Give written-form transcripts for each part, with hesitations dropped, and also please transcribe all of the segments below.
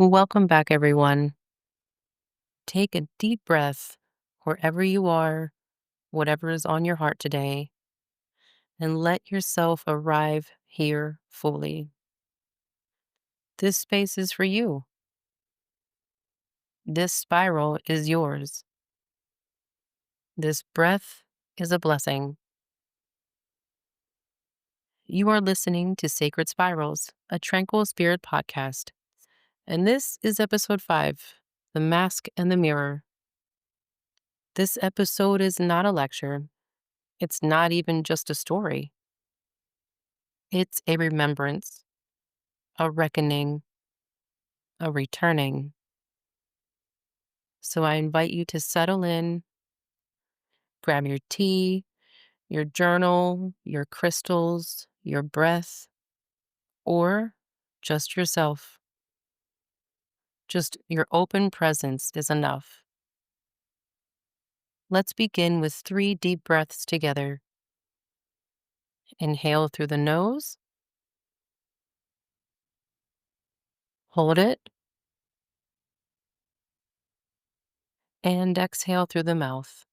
Welcome back, everyone. Take a deep breath wherever you are, whatever is on your heart today, and let yourself arrive here fully. This space is for you. This spiral is yours. This breath is a blessing. You are listening to Sacred Spirals, a Tranquil Spirit podcast. And this is episode 5, The Mask and the Mirror. This episode is not a lecture. It's not even just a story. It's a remembrance, a reckoning, a returning. So I invite you to settle in, grab your tea, your journal, your crystals, your breath, or just yourself. Just your open presence is enough. Let's begin with 3 deep breaths together. Inhale through the nose, hold it, and exhale through the mouth.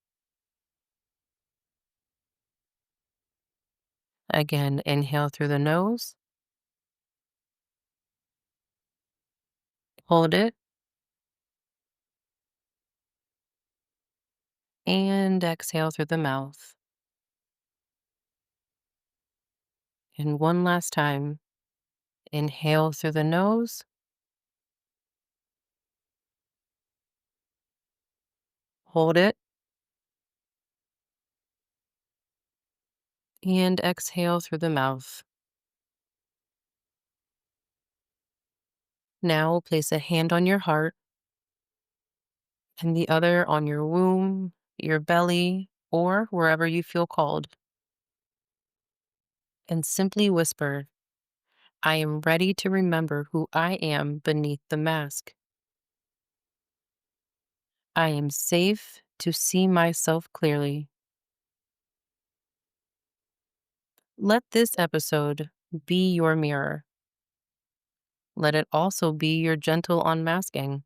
Again, inhale through the nose, hold it, and exhale through the mouth. And one last time, inhale through the nose, hold it, and exhale through the mouth. Now place a hand on your heart and the other on your womb, your belly, or wherever you feel called, and simply whisper, I am ready to remember who I am beneath the mask. I am safe to see myself clearly. Let this episode be your mirror. Let it also be your gentle unmasking.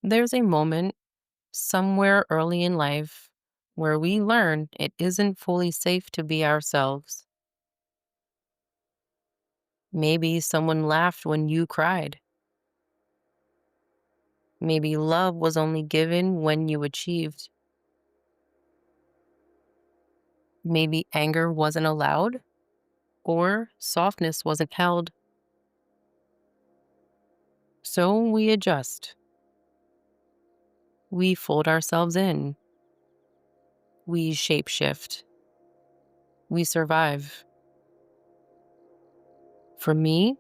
There's a moment somewhere early in life where we learn it isn't fully safe to be ourselves. Maybe someone laughed when you cried. Maybe love was only given when you achieved. Maybe anger wasn't allowed or softness wasn't held. So we adjust. We fold ourselves in. We shapeshift. We survive. For me,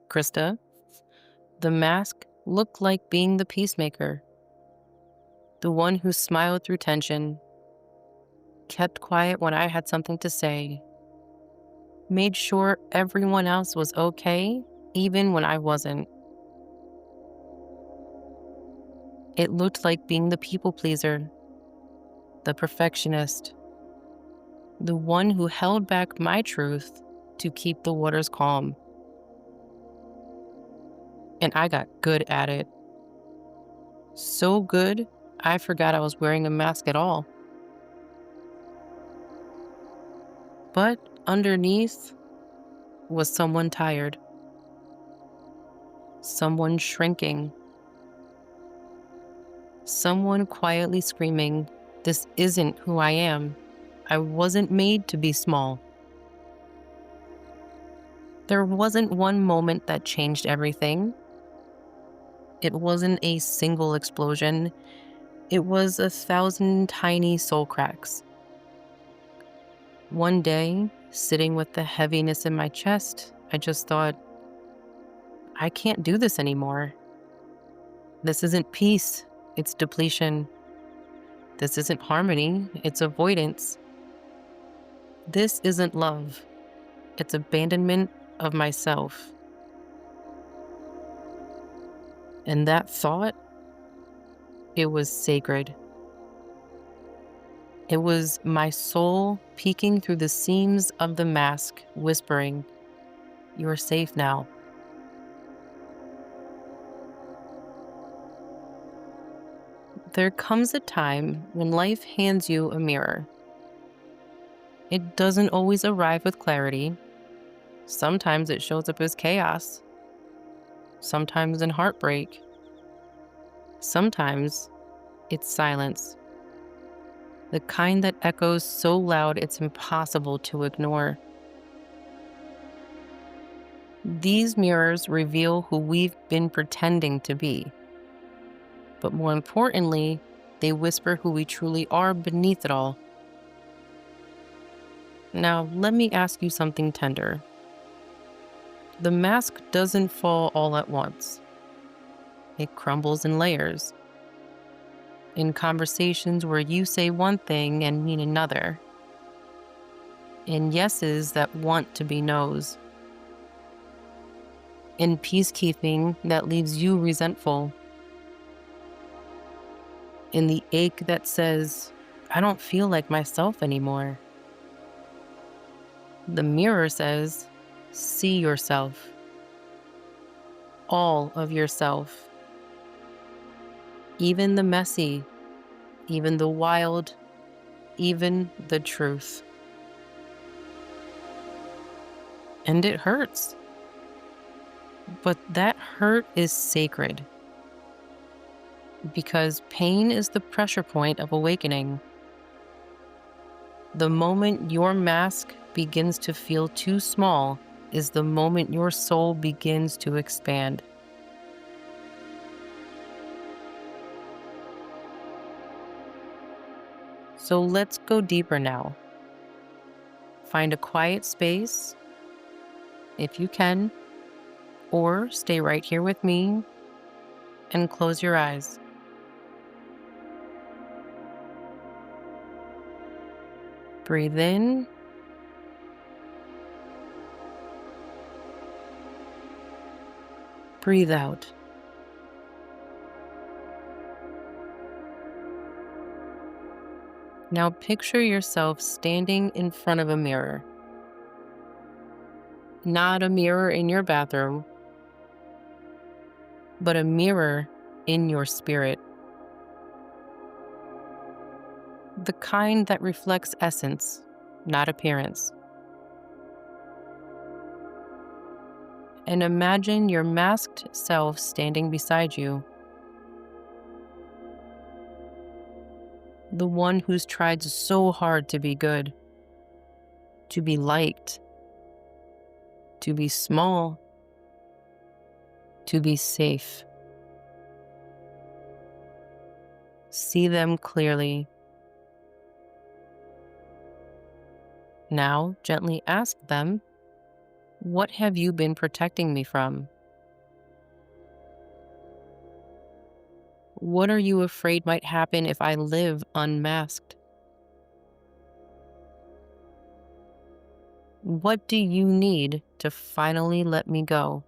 Krista, the mask looked like being the peacemaker, the one who smiled through tension, kept quiet when I had something to say, made sure everyone else was okay, even when I wasn't. It looked like being the people pleaser, the perfectionist, the one who held back my truth to keep the waters calm. And I got good at it. So good, I forgot I was wearing a mask at all. But underneath was someone tired, someone shrinking, someone quietly screaming, this isn't who I am. I wasn't made to be small. There wasn't one moment that changed everything. It wasn't a single explosion. It was 1,000 tiny soul cracks. One day, sitting with the heaviness in my chest, I just thought, I can't do this anymore. This isn't peace, it's depletion. This isn't harmony, it's avoidance. This isn't love, it's abandonment of myself. And that thought, it was sacred. It was my soul peeking through the seams of the mask, whispering, You're safe now. There comes a time when life hands you a mirror. It doesn't always arrive with clarity. Sometimes it shows up as chaos, sometimes in heartbreak, sometimes it's silence, the kind that echoes so loud it's impossible to ignore. These mirrors reveal who we've been pretending to be, but more importantly, they whisper who we truly are beneath it all. Now, let me ask you something tender. The mask doesn't fall all at once. It crumbles in layers. In conversations where you say one thing and mean another. In yeses that want to be nos. In peacekeeping that leaves you resentful. In the ache that says, I don't feel like myself anymore. The mirror says, see yourself. All of yourself. Even the messy, even the wild, even the truth. And it hurts. But that hurt is sacred. Because pain is the pressure point of awakening. The moment your mask begins to feel too small is the moment your soul begins to expand. So let's go deeper now. Find a quiet space, if you can, or stay right here with me and close your eyes. Breathe in. Breathe out. Now picture yourself standing in front of a mirror. Not a mirror in your bathroom, but a mirror in your spirit. The kind that reflects essence, not appearance. And imagine your masked self standing beside you. The one who's tried so hard to be good, to be liked, to be small, to be safe. See them clearly. Now, gently ask them, what have you been protecting me from? What are you afraid might happen if I live unmasked? What do you need to finally let me go?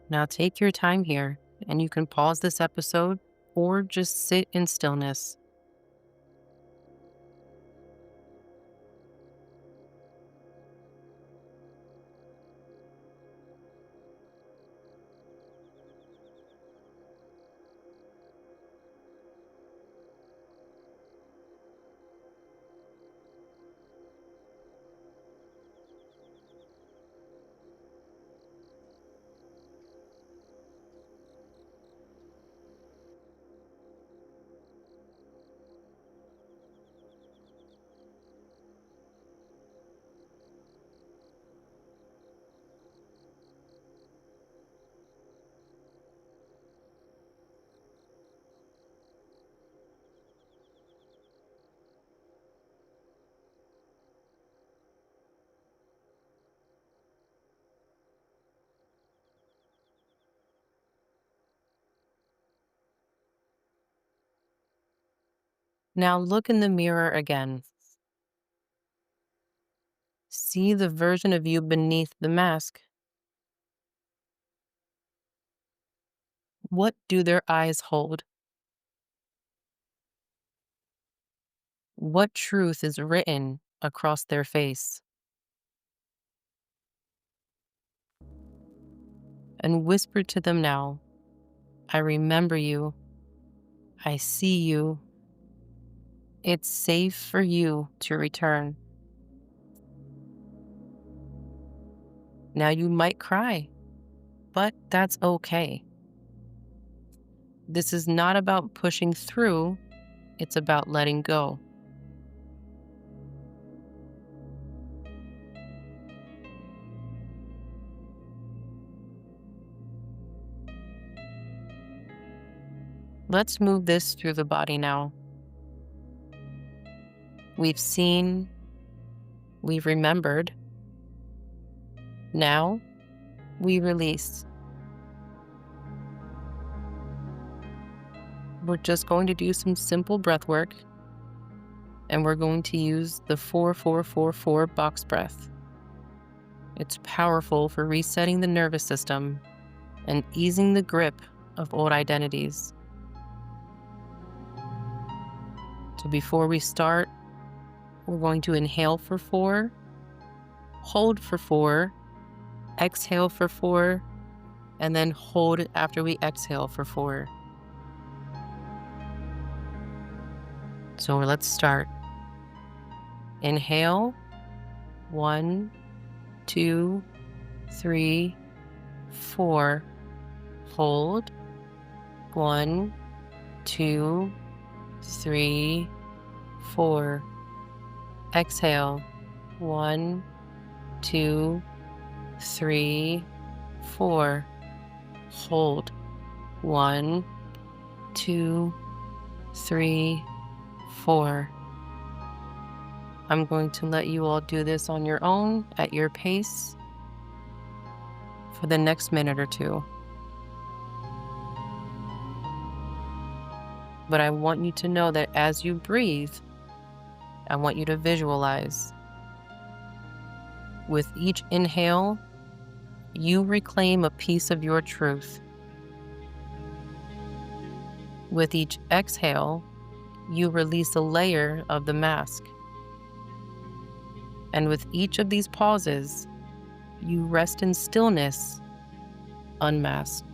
Now take your time here, and you can pause this episode or just sit in stillness. Now look in the mirror again. See the version of you beneath the mask. What do their eyes hold? What truth is written across their face. And whisper to them now, I remember you. I see you. It's safe for you to return. Now you might cry, but that's okay. This is not about pushing through, it's about letting go. Let's move this through the body now. We've seen, we've remembered. Now we release. We're just going to do some simple breath work, and we're going to use the 4-4-4-4 box breath. It's powerful for resetting the nervous system and easing the grip of old identities. So before we start, we're going to inhale for 4, hold for 4, exhale for 4, and then hold after we exhale for 4. So let's start. Inhale, 1, 2, 3, 4. Hold, 1, 2, 3, 4. Exhale, 1, 2, 3, 4. Hold, 1, 2, 3, 4. I'm going to let you all do this on your own at your pace for the next minute or two. But I want you to know that as you breathe, I want you to visualize. With each inhale, you reclaim a piece of your truth. With each exhale, you release a layer of the mask. And with each of these pauses, you rest in stillness, unmasked.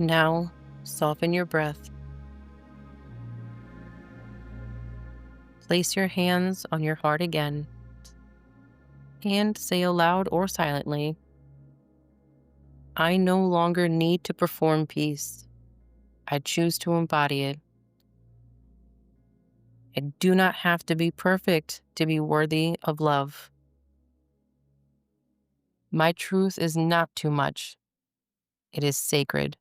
Now, soften your breath. Place your hands on your heart again. and say aloud or silently, I no longer need to perform peace. I choose to embody it. I do not have to be perfect to be worthy of love. My truth is not too much. It is sacred.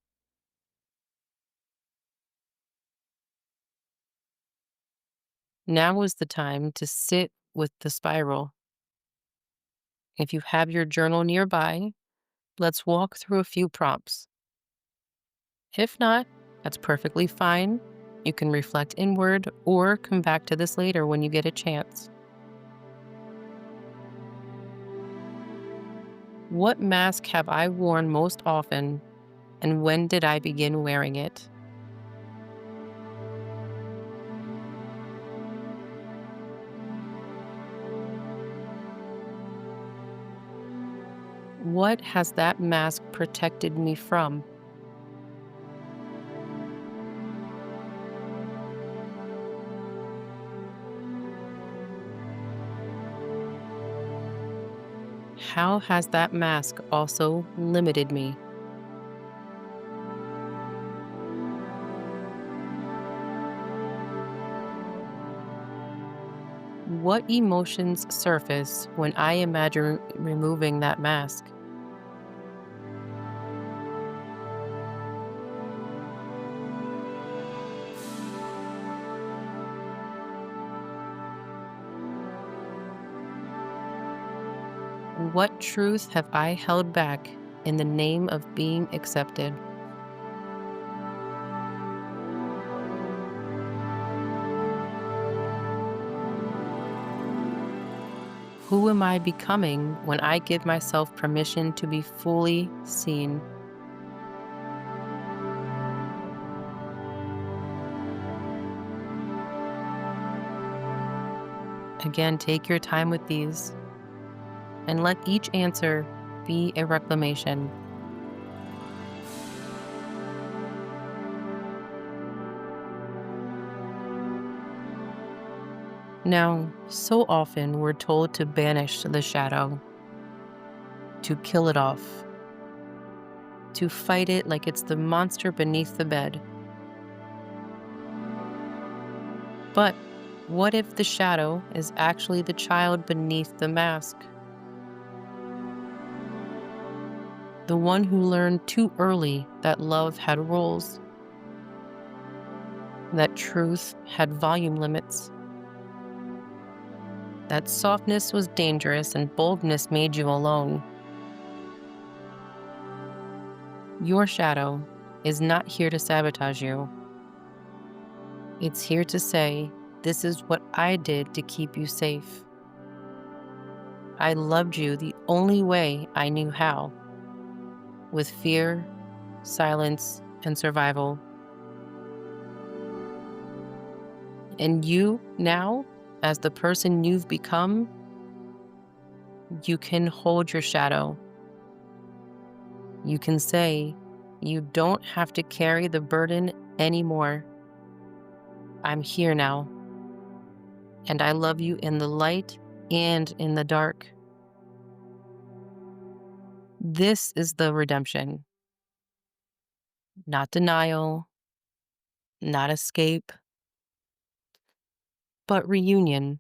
Now is the time to sit with the spiral. If you have your journal nearby, let's walk through a few prompts. If not, that's perfectly fine. You can reflect inward or come back to this later when you get a chance. What mask have I worn most often, and when did I begin wearing it? What has that mask protected me from? How has that mask also limited me? What emotions surface when I imagine removing that mask? What truth have I held back in the name of being accepted? Who am I becoming when I give myself permission to be fully seen? Again, take your time with these and let each answer be a reclamation. Now, so often we're told to banish the shadow, to kill it off, to fight it like it's the monster beneath the bed. But what if the shadow is actually the child beneath the mask? The one who learned too early that love had rules, that truth had volume limits, that softness was dangerous and boldness made you alone. Your shadow is not here to sabotage you. It's here to say, this is what I did to keep you safe. I loved you the only way I knew how, with fear, silence, and survival. And you now, as the person you've become, you can hold your shadow. You can say, you don't have to carry the burden anymore. I'm here now, and I love you in the light and in the dark. This is the redemption, not denial, not escape, but reunion.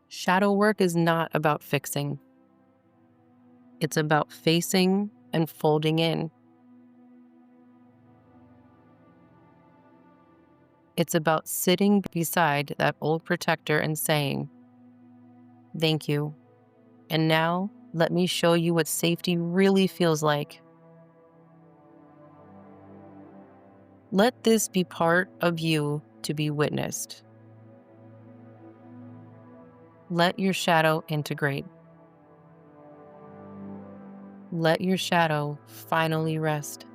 Shadow work is not about fixing. It's about facing and folding in. It's about sitting beside that old protector and saying, thank you. And now let me show you what safety really feels like. Let this be part of you to be witnessed. Let your shadow integrate. Let your shadow finally rest.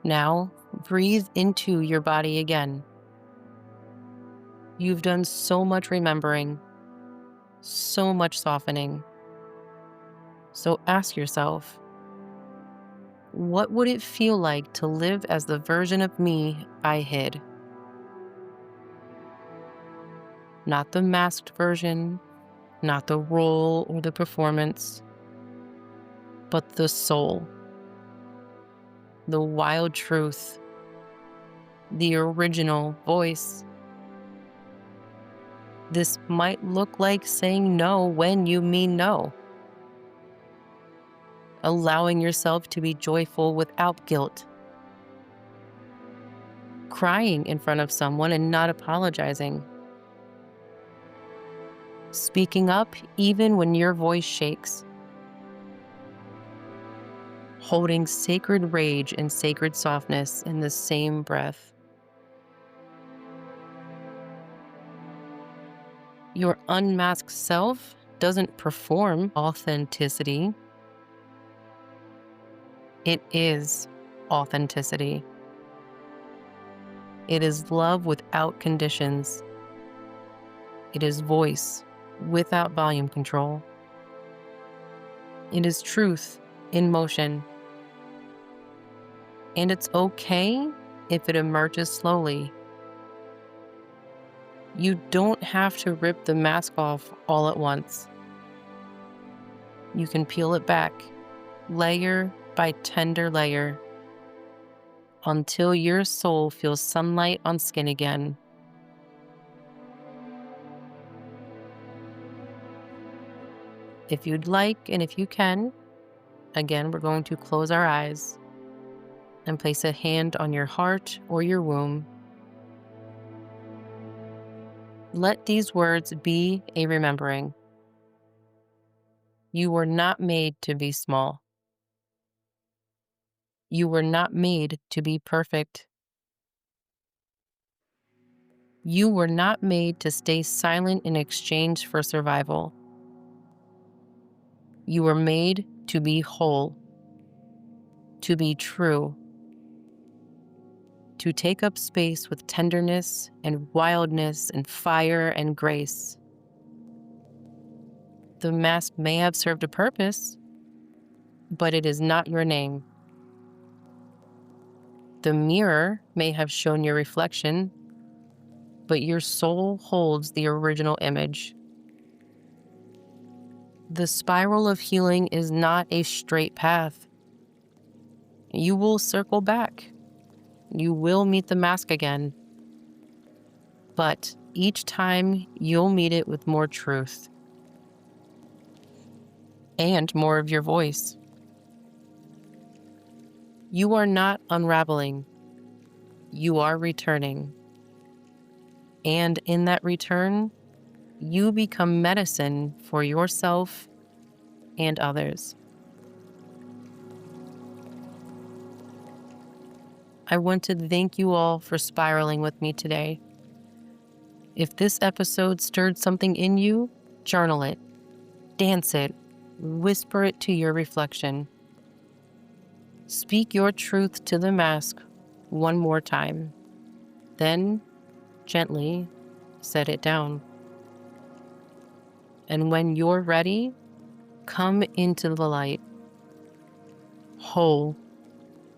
Now, breathe into your body again. You've done so much remembering, so much softening. So ask yourself, What would it feel like to live as the version of me I hid? Not the masked version, not the role or the performance, but the soul, the wild truth, the original voice. This might look like saying no when you mean no, allowing yourself to be joyful without guilt, crying in front of someone and not apologizing, speaking up even when your voice shakes, holding sacred rage and sacred softness in the same breath. Your unmasked self doesn't perform authenticity. It is authenticity. It is love without conditions. It is voice without volume control. It is truth in motion. And it's okay if it emerges slowly. You don't have to rip the mask off all at once. You can peel it back, layer by tender layer, until your soul feels sunlight on skin again. If you'd like, and if you can, again, we're going to close our eyes and place a hand on your heart or your womb. Let these words be a remembering. You were not made to be small. You were not made to be perfect. You were not made to stay silent in exchange for survival. You were made to be whole, to be true, to take up space with tenderness and wildness and fire and grace. The mask may have served a purpose, but it is not your name. The mirror may have shown your reflection, but your soul holds the original image. The spiral of healing is not a straight path. You will circle back. You will meet the mask again. But each time you'll meet it with more truth and more of your voice. You are not unraveling. You are returning. And in that return, you become medicine for yourself and others. I want to thank you all for spiraling with me today. If this episode stirred something in you, journal it, dance it, whisper it to your reflection. Speak your truth to the mask one more time. Then, gently, set it down. And when you're ready, come into the light, whole,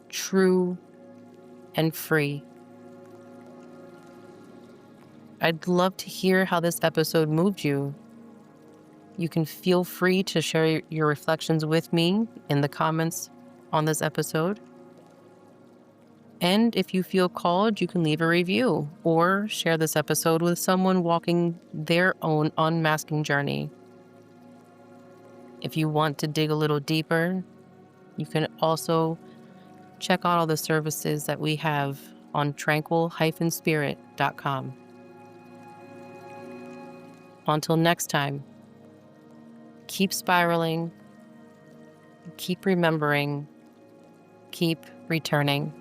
true, and free. I'd love to hear how this episode moved you. You can feel free to share your reflections with me in the comments on this episode. And if you feel called, you can leave a review or share this episode with someone walking their own unmasking journey. If you want to dig a little deeper, you can also check out all the services that we have on tranquil-spirit.com. Until next time, keep spiraling, keep remembering, keep returning.